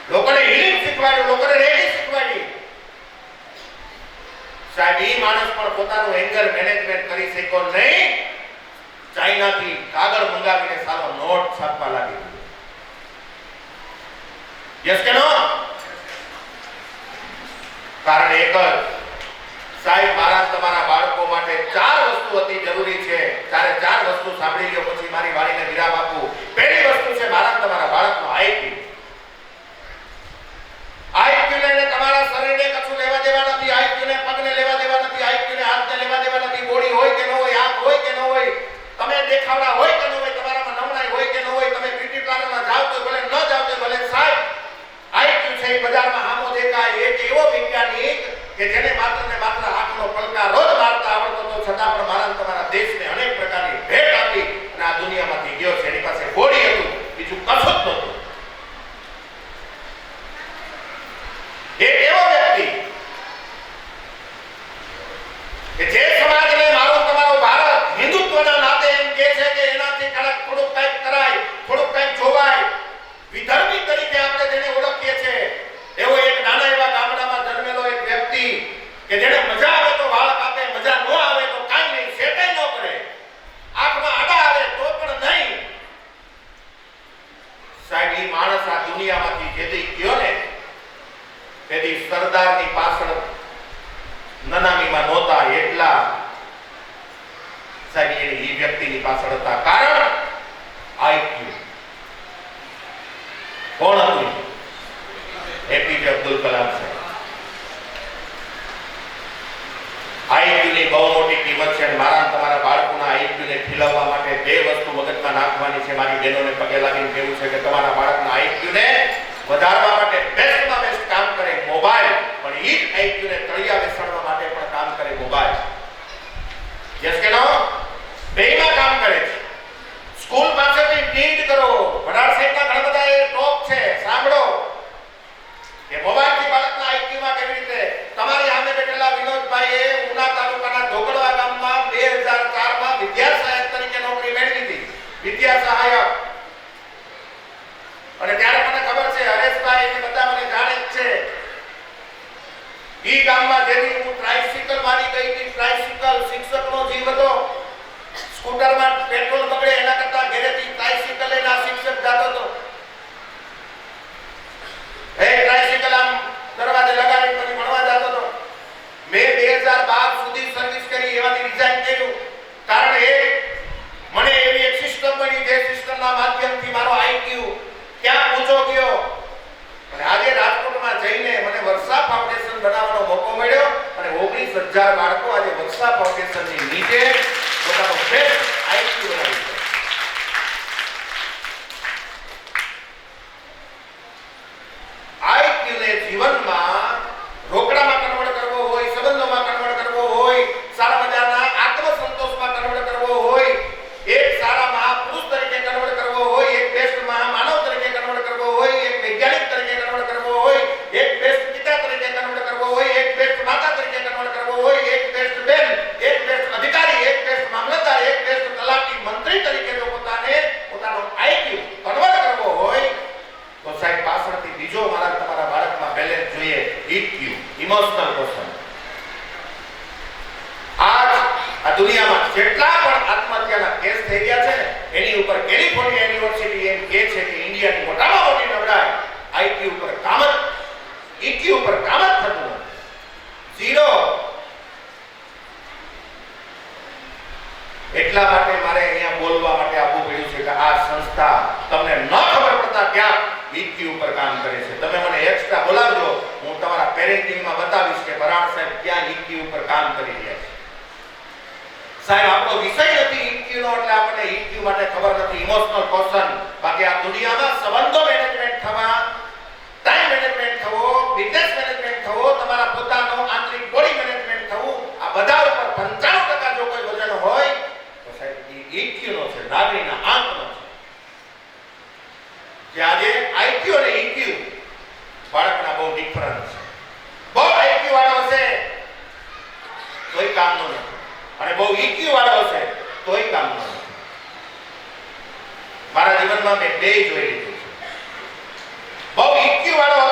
લોકોને હિલિંગ શીખવાડ્યું, લોકોને રેડી શીખવાડી. સાહેબ ઈ માણસ પણ પોતાનું એંગર મેનેજમેન્ટ કરી શક્યો નહીં. ચાઇનાથી કાગળ મંગાવીને સારો નોટ છાપવા લાગી. યસ કે નો? કારણ એક જ, સાહેબ મારા તમારા બાળકો માટે 4 વસ્તુ અતિ જરૂરી છે. ચારે 4 વસ્તુ સાંભળી લ્યો, પછી મારી વાણીને વિરામ આપું. પહેલી વસ્તુ છે મારા તમારા બાળકનો આઈક્યુ. આઈક્યુ ને તમારા શરીરને કશું લેવા દેવા નથી, આઈક્યુ ને પગને લેવા દેવા નથી, આઈક્યુ ને હાથને લેવા દેવા નથી. બોડી હોય કે ન હોય, આંખ હોય કે ન હોય, તમે દેખાવડા હોય કે ન હોય, તમારામાં નમણાઈ હોય કે ન હોય, તમે બ્યુટી પાર્લરમાં જાવ તો ભલે ન જાવ તો ભલે, સાહેબ આઈક્યુ છે એ બજારમાં હામો દેખાય. એક એવો વૈજ્ઞાનિક કે જેને માત્ર ને માત્ર આંખનો પલકાર રોજ મારતા આવડતો તો છતાં પણ મારા તમારા દેશને અનેક પ્રકારની ભેટ આપી અને આ દુનિયામાંથી ગયો છે. એની પાસે બોડી હતું, બીજું કશું જ નહોતું. એક એવો વ્યક્તિ કે જે સમાજને મારો તમારો ભારત હિન્દુત્વના નાતે એમ કહે છે કે એનાથી થોડુંક કંઈક કરાય, થોડુંક કંઈક જોવાય, વિધર્મી તરીકે આપણે જેને ઓળખીએ છીએ, એવો એક નાના એવા ગામડામાં જન્મેલો એક વ્યક્તિ કે જેને મજા આવે તો વાળ કાપે, મજા ન આવે તો કાંઈ નહીં, સેટાઈ ન કરે, આંખમાં આડા આવે તો પણ નહીં. સાહેબ ઈ માણસ આ દુનિયામાંથી જેથી ગયો ને તેથી સરદારની પાછળ નનામીમાં નહોતા એટલા સાહેબ એ વ્યક્તિની પાછળ હતા. કારણ આઈક્યુ. કોણ હતું? એપીજે અબ્દુલ કલામ સાહેબ. આઈક્યુ ની બહુ મોટી કિંમત છે. મારા તમારા બાળકોના આઈક્યુ ને ખીલવવા માટે 2 વસ્તુ મગજમાં નાખવાની છે. મારી બહેનોને પગે લાગીને કહેવું છે કે તમારા બાળકના આઈક્યુ ને વધારવા માટે બેસ્ટમાં બેસ્ટ કામ કરે મોબાઈલ, પણ ઈ જ આઈક્યુ ને તળિયા બેસાડવા માટે પણ કામ કરે મોબાઈલ. યસ કે નો? બેયમાં કામ કરે છે. સ્કૂલ પાસેથી નીડ કરો. વડાળ સાહેબના ઘણા બધા એ ટોપ છે, સાંભળો કે મોબાઈલથી બાળકના આઈક્યુમાં કેવી રીતે. તમારી સામે બેઠેલા વિનોદભાઈએ ઉના તાલુકાના ઢોકળવા ગામમાં 2004માં વિદ્યા સહાયક તરીકે નોકરી મેળવી હતી. વિદ્યા સહાયક. અને ત્યારે મને ખબર છે હરેશભાઈ ને બધા મને જાણે જ છે. ઈ ગામમાં જેની હું ટ્રાઇસિકલ મારી ગઈ હતી. ટ્રાઇસિકલ શિક્ષકનો જીવ હતો. સ્કૂટરમાં પેટ્રોલ બગડે એના કરતા ઘરેથી ટ્રાઇસિકલ લઈને આ શિક્ષક જતો હતો. એ ટ્રાઇસિકલ આમ દરવાજે લગાવીને પછી ભણવા જતો હતો. મેં 2012 સુધી સર્વિસ કરી, એમાંથી રિઝાઇન કર્યું. કારણ એ મને એવી એક સિસ્ટમ બની જે સિસ્ટમના માધ્યમથી મારો આઈક્યુ ક્યાં ઊંચો ગયો. અને આજે રાજકોટમાં જઈને મને વર્ષા ફાઉન્ડેશન બનાવવાનો મોકો મળ્યો અને 19,000 બાળકો આજે વર્ષા ફાઉન્ડેશનની નીચે પોતાનો બેસ્ટ આઈક્યુ બનાવી છે. આઈક્યુ ને જીવનમાં રોકડામાં કન્વર્ટ કરવો હોય, સંબંધોમાં કન્વર્ટ કરવો હોય, સારા મજાના આત્મસંતોષમાં કન્વર્ટ કરવો હોય, એક સારા મહાપુરુષ તરીકે કન્વર્ટ કરવો હોય, એક બેસ્ટ મહામાનવ તરીકે કન્વર્ટ કરવો હોય, એક વૈજ્ઞાનિક તરીકે કન્વર્ટ કરવો હોય, એક બેસ્ટ પિતા તરીકે કન્વર્ટ કરવો હોય, એક બેસ્ટ માતા તરીકે કન્વર્ટ કરવો હોય, એક બેસ્ટ બેન, એક બેસ્ટ અધિકારી, એક બેસ્ટ મામલતદાર, એક બેસ્ટ તલાટી મંત્રી તરીકે જો પોતાનો આઈક્યુ કન્વર્ટ કરવો હોય તો સાહેબ પાછળથી બીજો મારા તમારા બાળકમાં બેલેન્સ જોઈએ. EQ, emotional question. આ દુનિયામાં જેટલા પણ આત્મહત્યાના કેસ થઈ ગયા છે ને એની ઉપર કેલિફોર્નિયા યુનિવર્સિટી એમ કહે છે કે ઇન્ડિયાની મોટામાં મોટી નબળાઈ આઈક્યુ ઉપર કામ જ, ઈક્યુ ઉપર કામ જ થતું નથી. ઝીરો. એટલા માટે મારે અહીંયા બોલવા માટે આવવું પડ્યું છે કે આ સંસ્થા તમને ન ખબર પડતા ક્યાં ઈક્યુ ઉપર કામ કરે છે. તમે મને એક્સ્ટ્રા બોલાવજો, હું તમારા પેરેન્ટિંગમાં બતાવીશ કે બરાડ સાહેબ ક્યાં ઈક્યુ ઉપર કામ કરી રહ્યા છે. સાહેબ આપણો વિષય નથી ઈક્યુ નો, એટલે આપણને ઈક્યુ માટે ખબર નથી. Emotional question. બાકી આ દુનિયામાં સંબંધો મેનેજમેન્ટ થવા, ટાઈમ મેનેજમેન્ટ થવો, બિઝનેસ મેનેજમેન્ટ થવો, તમારા પોતાનો આંતરિક બોડી મેનેજમેન્ટ થવું, આ બધા ઉપર 95% જો કોઈ વજન હોય તો સાહેબ ઈક્યુ નો છે, લાગણીના આંકનો છે. જે આજે આઈક્યુ અને ઈક્યુ બાળકના બહુ ડિફરન્સ છે. બહુ આઈક્યુ વાળો છે તોય કામનો નથી, અને બહુ ઈક્યુ વાળો છે તોય કામનો નથી. મારા જીવનમાં મેં બે જોઈ લીધું છે. બહુ ઈક્યુ વાળો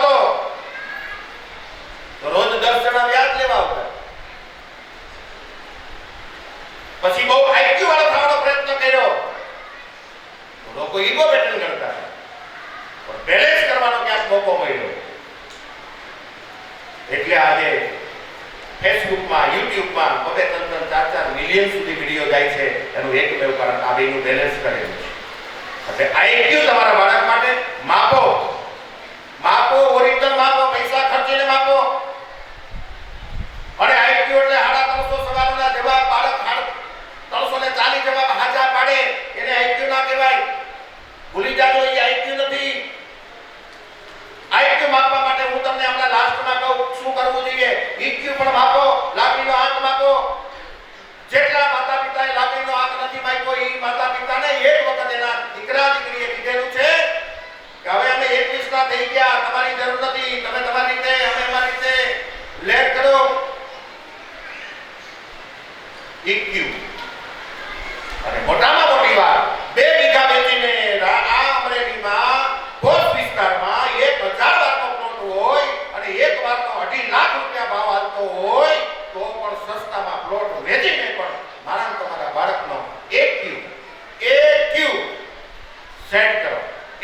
મોકો મળ્યો. એટલે આજે ફેસબુકમાં, યુટ્યુબમાં 2-3-4 મિલિયન સુધી વિડીયો જાય છે. એનું એકમેવ કારણ આ બેનું બેલેન્સ કરેલું છે. એટલે આઈક્યુ તમારા બાળક માટે માપો, ઓરિજિનલ માપો, પૈસા ખર્ચીને માપો. અને આઈક્યુ એટલે 350 સવાલોના જવાબ બાળક 340 જવાબ હાચા પાડે એને આઈક્યુ ના કહેવાય. ભૂલી જાજો, એ આઈક્યુ નથી. આઈક્યુ માપવા માટે હું તમને હમણાં લાસ્ટમાં કહું શું કરવું જોઈએ. ઈક્યુ પણ માપો, લાગણીનો આંક માપો. જેટલા માતા પિતાએ લાગણીનો આંક નથી માપ્યો એ માતા પિતાને એક વખત એના દીકરા દીકરીએ કીધેલું છે કે હવે અમે 21 ના થઈ ગયા, તમારી જરૂર નથી, તમે તમારી રીતે, અમે અમારી રીતે લેર કરો. ઈક્યુ અને મોટામાં મોટી વાત 2 વીઘા વેચીને આ અમરેલીમાં પોસ્ટ વિસ્તારમાં 1000 વારનો પ્લોટ હોય અને એક વારનો 2.5 લાખ રૂપિયા ભાવ આવતો હોય તો પણ સસ્તામાં પ્લોટ વેચીને પણ મારા તમારા બાળકનો એક્યુ સેટ કરો.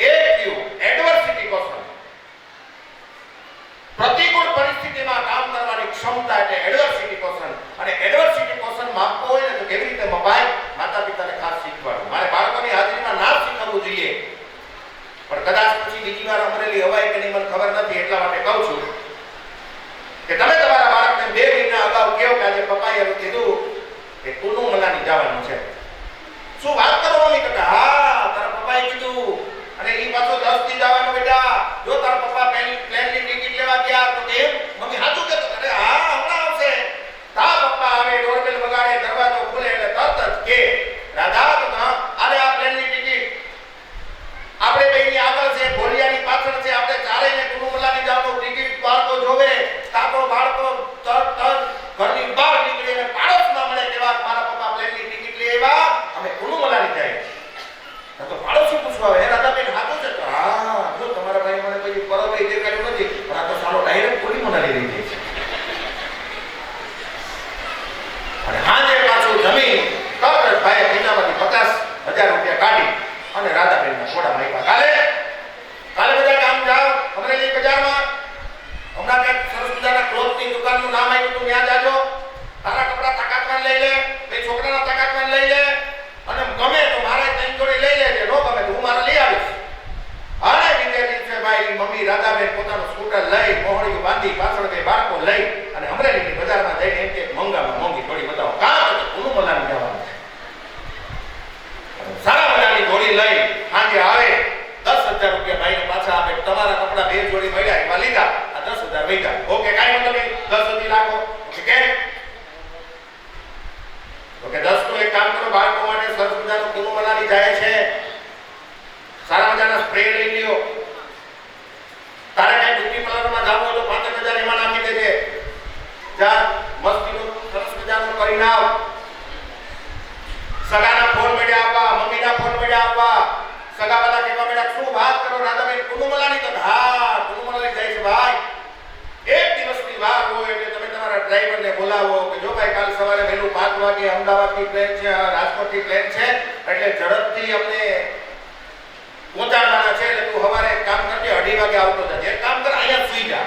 એક્યુ એડવર્સિટી કોશન, પ્રતિકૂળ પરિસ્થિતિમાં કામ કરવાની ક્ષમતા એટલે એડવર્સિટી કોશન. અને એડવર્સિટી કોશન માપવું હોય ને તો કેવી રીતે મપાય માતા પિતાને ખાસ શીખવાડવું. મારે બાળકોની હાજરીમાં ના શીખવવું જોઈએ, પણ કદાચ પછી બીજી વાર અમરેલી હવાય કે નહીં મને ખબર નથી, એટલા માટે કહું છું કે તમે તમારા બાળકને 2 મહિના અગાઉ કહો કે આજે પપ્પાએ એવું કીધું કે કુનુ મલાની જવાનું છે. શું વાત કરો મમ્મી? કે હા તારા પપ્પાએ કીધું અને ઈ પાછો 10 દી જવાનું બેટા. જો તારા પપ્પા પ્લેનની ટિકિટ લેવા ગયા તો કેમ મમ્મી સાચું કહેતો? અરે હા હમણાં આવશે. તા પપ્પા આવે, ડોરબેલ વગાડે, દરવાજો ખુલે એટલે તરત જ કે રાધા તો આલે આ પ્લેનની ટિકિટ. આપણે બેની આગળ છે, ભોલિયાની પાછળ છે, આપણે ચારેયને કુનુ મલાની જવાનું ટિકિટ બાળકો જોવે. તાતો બાળકો તરત ઘરની બહાર નીકળીને પાડોશમાં મળે કેવા મારા પપ્પા પ્લેનની ટિકિટ લઈ આવ્યા, અમે કુનુ મલાની જાય. તો પાડોશી પૂછવા આવે રાધાબેન સાચું છે? તો હા જો તમારા ભાઈ મને કોઈ પરબઈ દેખાડ્યું નથી, પણ આ તો સાલો ડાયરેક્ટ કુનુ મલાની લઈ જાય છે. અને હાજે પાછું જમીન તરત ભાઈએ પૈસામાંથી 50,000 રૂપિયા કાઢી અને રાધાબેનના ખોડામાં આપ્યા. કાલે બધા કામ જાઓ અમરેલી બજારમાં. હમણાં કંઈક સરસ મજાના ક્લોથની દુકાનનું નામ આવ્યું તું, ત્યાં જાજો. તારા કપડા તાકાતમાં લઈ લે, બે છોકરાના તાકાતમાં લઈ લે, અને ગમે તો મારે 3 જોડી લઈ લેજે, નો ગમે તો હું મારે લઈ આવીશ. અને બીજે દિવસે ભાઈ મમ્મી રાધાબેન પોતાનું સ્કૂટર લઈ, મોહણીયું બાંધી, પાછળ બે બાળકો લઈ અને અમરેલીની બજારમાં જઈને એમ કે મંગામાં મોંઘી થોડી બતાવો. કાં તો કુનુ મલાની જવાનું છે. સારા મજાની જોડી લઈ સાંજે આવે, 10,000 રૂપિયા ભાઈને પાછા આપે. તમારા કપડા 2 જોડી મળ્યા એમાં લીધા, આ 10,000 વૈધા. ઓકે કાંઈ વાંધો નહીં, 10 સુધી રાખો. ઓકે કેમ? ઓકે 10 નું એક કામ કરો, બાળકો માટે સરસ મજાનું કુનુ મલાની જાય છે. સારા મજાના સ્પ્રે લઈ લ્યો. તારે કઈ બ્યુટી પાર્લરમાં જવું હોય તો 5,000 એમાં નાખી દેજે. જા મસ્તીનું સરસ મજાનું કરીને આવ. સગાના ફોન મેળ્યા આવવા, મમ્મીના ફોન મેળ્યા આવવા, સગાવાલા કહેવા મેળ્યા શું વાત કરો રાધાબેન કુનુ મલાની? તો હા કુનુ મલાની જાય છે ભાઈ. એક દિવસની વાર હોય એટલે તમે તમારા ડ્રાઈવરને બોલાવો કે જો ભાઈ કાલ સવારે વહેલું 5 વાગે અમદાવાદથી પ્લેન છે, રાજકોટથી પ્લેન છે, એટલે ઝડપથી અમને પહોંચાડવાના છે, એટલે તું સવારે કામ કરજે, 2:30 વાગે આવતો જજે. એક કામ કર, અહીંયા સુઈ જા.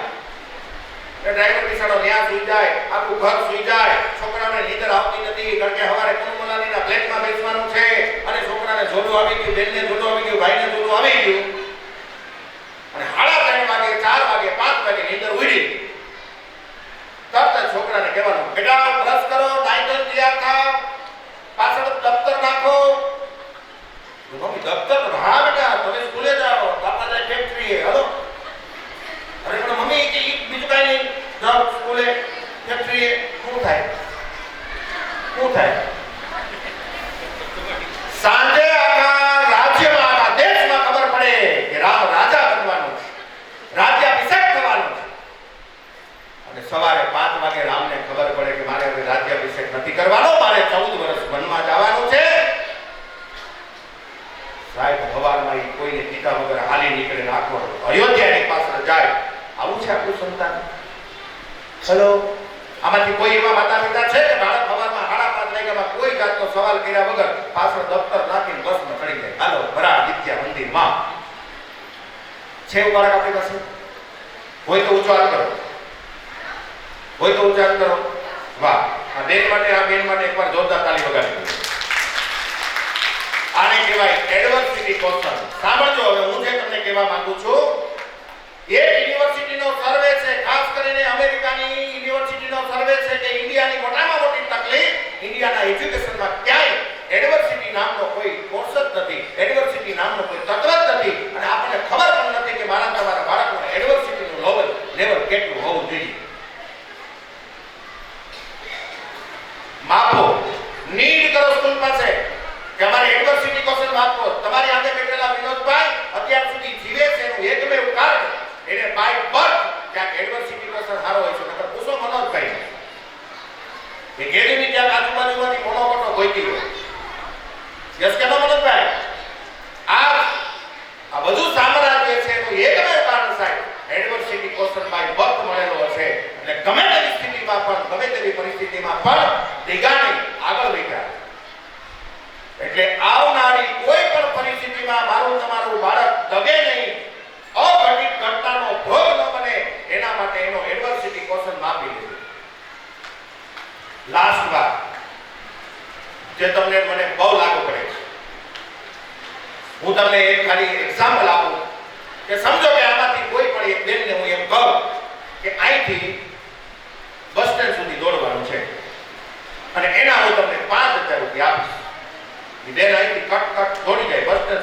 એટલે ડ્રાઈવર બિચારો ત્યાં સુઈ જાય, આખું ઘર સુઈ જાય, છોકરાને નીંદર આવતી નથી, કારણ કે સવારે કુનુ મલાનીના પ્લેનમાં બેસવાનું છે. અને છોકરાને જોડું આવી ગયું, બેનને જોડું આવી ગયું, ભાઈને જોડું આવી ગયું, અને 3:30 વાગે, 4 વાગે, 5 વાગે નીંદર ઉડી. તરત જ છોકરાને કહેવાનું બેટા બ્રશ કરો, નાઈ ધોઈને તૈયાર થાવ, પાછળ દફતર નાખો. મમ્મી દફતર? હા બેટા તમે સ્કૂલે જાઓ, પાપા જાય ફેક્ટરીએ. હલો અરે પણ મમ્મી કે બીજું કાંઈ નહીં, જાઓ સ્કૂલે ફેક્ટરીએ. શું થાય? સાંજે આખા રાજ્યમાં, આખા દેશમાં ખબર પડે કે રામ રાજા બનવાનો છે, રાજ્યાભિષેક થવાનો છે. અને સવારે 5 વાગે રામને ખબર પડે કે મારે હવે રાજ્યાભિષેક નથી કરવાનો, મારે 14 વર્ષ વનમાં જવાનું છે. સાહેબ સવારમાં કોઈને પિતા વગર હાલી નીકળે નાખો અયોધ્યાની પાછળ જાય. આવું છે આપણું સંતાન. ચલો આમાંથી કોઈ એવા માતા પિતા છે કે બાળક સવારમાં 5:30 વાગ્યામાં કોઈ જાતનો સવાલ કર્યા વગર પાછળ દફતર નાખીને બસમાં ચડી જાય? હાલો ભરા વિદ્યા મંદિરમાં છે બાળક આપણી પાસે? હોય તો ઊંચો હાથ કરો, હોય તો ઊંચો હાથ કરો. વાહ, આ બેન માટે એકવાર જોરદાર તાળી વગાડી દો. આને કહેવાય એડવર્સિટી કોશન. સાંભળજો, હવે હું જે તમને કહેવા માંગુ છું, એક યુનિવર્સિટીનો સર્વે છે, ખાસ કરીને અમેરિકાની યુનિવર્સિટીનો સર્વે છે કે ઇન્ડિયાની મોટામાં મોટી તકલીફ ઇન્ડિયાના એજ્યુકેશનમાં ક્યાંય એડવર્સિટી નામનો કોઈ કોર્સ જ નથી, એડવર્સિટી નામનો કોઈ તત્વ જ નથી, અને આપણને ખબર પણ નથી કે મારા તમારા બાળકોને એડવર્સિટીનું લેવલ કેટલું હોવું જોઈએ. માપો, નીડ કરો સ્કૂલ પાસે કે અમારે એડવર્સિટી કોશન માપો. તમારી આંખે બેઠેલા વિનોદભાઈ અત્યાર સુધી જીવે છે એનું એકમેવ કારણ એને બાય બર્થ ક્યાંક એડવર્સિટી કોશન સારો હોય છે. નકર પૂછો મનોજભાઈ એ કેદીની ક્યાંક આજુબાજુમાંથી મોનોકોટો ગોઈતી હોય. યસ કે મનોજભાઈ? આ બધું સામ્રાજ્ય છે એનું એકમેવ કારણ સાહેબ એડવર્સિટી કોશન બાય બર્થ મળેલો હશે. એટલે ગમે તેવી સ્થિતિમાં પણ, ગમે તેવી પરિસ્થિતિમાં પણ દિગાની આગળ વધ્યા. એટલે આવનારી કોઈ પણ પરિસ્થિતિમાં મારું તમારું બાળક દગે નહીં, અઘટિત ઘટનાનો ભોગ ન બને, એના માટે એનો એડવર્સિટી કોશન માપી લેવું. લાસ્ટ વાત જે તમને મને બહુ લાગુ પડે છે, હું તમને એક ખાલી એક્ઝામ્પલ આપું કે સમજો કે આમાંથી કોઈ પણ એક બેનને હું એમ કહું કે અહીંથી બસ સ્ટેન્ડ સુધી દોડવાનું છે અને એના હું તમને 5000 રૂપિયા આપીશ. બેન અહીંથી કટ દોડી જાય, બસ સ્ટેન્ડ